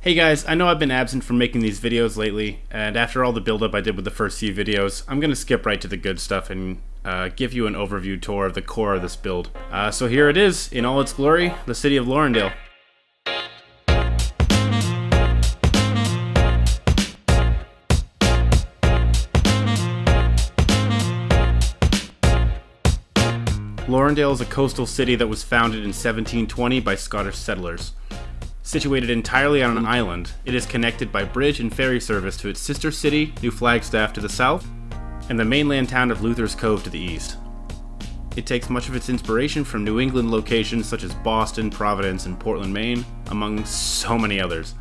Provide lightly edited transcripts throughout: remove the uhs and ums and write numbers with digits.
Hey guys, I know I've been absent from making these videos lately, and after all the build-up I did with the first few videos, I'm going to skip right to the good stuff and give you an overview tour of the core of this build. So here it is, in all its glory, the city of Laurendale. Laurendale is a coastal city that was founded in 1720 by Scottish settlers. Situated entirely on an island, it is connected by bridge and ferry service to its sister city, New Flagstaff, to the south, and the mainland town of Luther's Cove to the east. It takes much of its inspiration from New England locations such as Boston, Providence, and Portland, Maine, among so many others.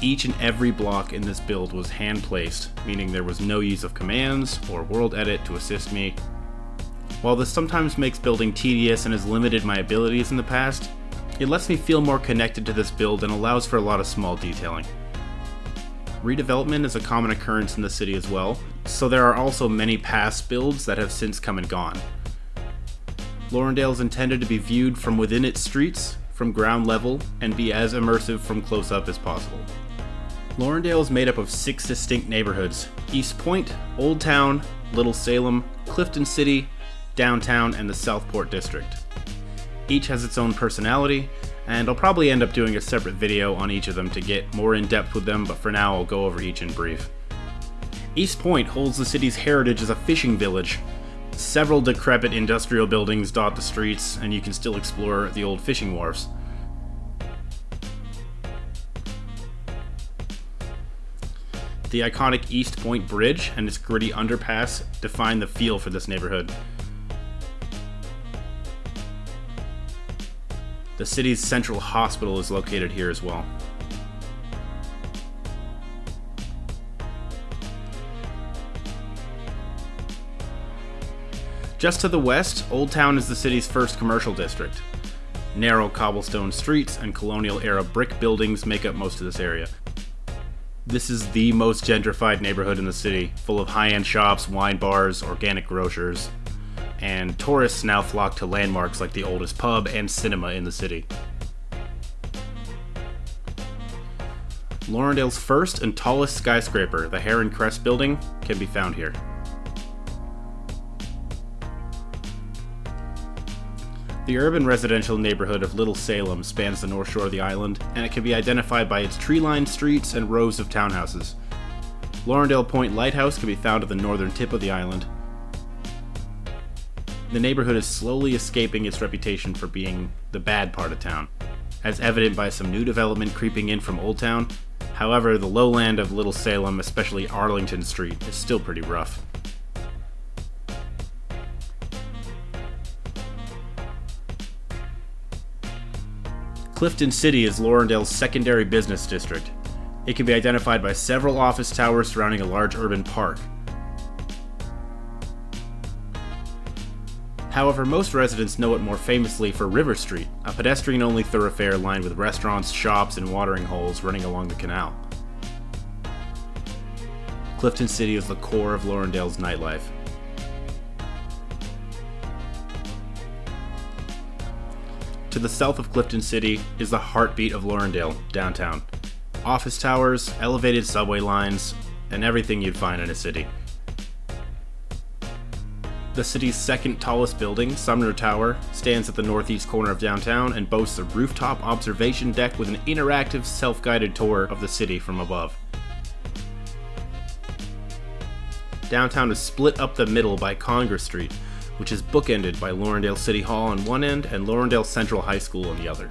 Each and every block in this build was hand-placed, meaning there was no use of commands or world edit to assist me. While this sometimes makes building tedious and has limited my abilities in the past, it lets me feel more connected to this build and allows for a lot of small detailing. Redevelopment is a common occurrence in the city as well, so there are also many past builds that have since come and gone. Laurendale is intended to be viewed from within its streets, from ground level, and be as immersive from close up as possible. Laurendale is made up of 6 distinct neighborhoods: East Point, Old Town, Little Salem, Clifton City, Downtown, and the Southport District. Each has its own personality, and I'll probably end up doing a separate video on each of them to get more in depth with them, but for now I'll go over each in brief. East Point holds the city's heritage as a fishing village. Several decrepit industrial buildings dot the streets, and you can still explore the old fishing wharfs. The iconic East Point Bridge and its gritty underpass define the feel for this neighborhood. The city's central hospital is located here as well. Just to the west, Old Town is the city's first commercial district. Narrow cobblestone streets and colonial-era brick buildings make up most of this area. This is the most gentrified neighborhood in the city, full of high-end shops, wine bars, organic grocers, and tourists now flock to landmarks like the oldest pub and cinema in the city. Laurendale's first and tallest skyscraper, the Heron Crest building, can be found here. The urban residential neighborhood of Little Salem spans the north shore of the island, and it can be identified by its tree-lined streets and rows of townhouses. Laurendale Point Lighthouse can be found at the northern tip of the island. The neighborhood is slowly escaping its reputation for being the bad part of town, as evident by some new development creeping in from Old Town. However, the lowland of Little Salem, especially Arlington Street, is still pretty rough. Clifton City is Laurendale's secondary business district. It can be identified by several office towers surrounding a large urban park. However, most residents know it more famously for River Street, a pedestrian-only thoroughfare lined with restaurants, shops, and watering holes running along the canal. Clifton City is the core of Laurendale's nightlife. To the south of Clifton City is the heartbeat of Laurendale, downtown. Office towers, elevated subway lines, and everything you'd find in a city. The city's second tallest building, Sumner Tower, stands at the northeast corner of downtown and boasts a rooftop observation deck with an interactive, self-guided tour of the city from above. Downtown is split up the middle by Congress Street, which is bookended by Laurendale City Hall on one end and Laurendale Central High School on the other.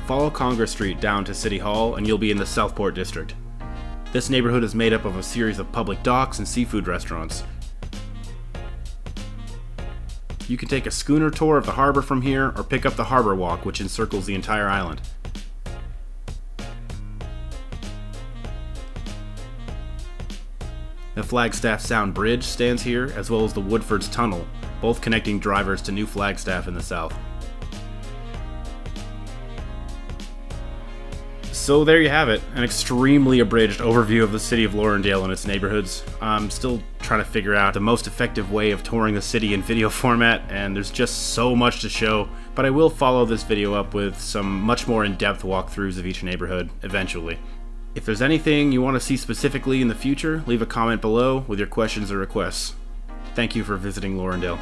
Follow Congress Street down to City Hall and you'll be in the Southport District. This neighborhood is made up of a series of public docks and seafood restaurants. You can take a schooner tour of the harbor from here, or pick up the Harbor Walk, which encircles the entire island. The Flagstaff Sound Bridge stands here, as well as the Woodford's Tunnel, both connecting drivers to New Flagstaff in the south. So there you have it, an extremely abridged overview of the city of Laurendale and its neighborhoods. I'm still trying to figure out the most effective way of touring the city in video format, and there's just so much to show but I will follow this video up with some much more in-depth walkthroughs of each neighborhood eventually. If there's anything you want to see specifically in the future, leave a comment below with your questions or requests. Thank you for visiting Laurendale.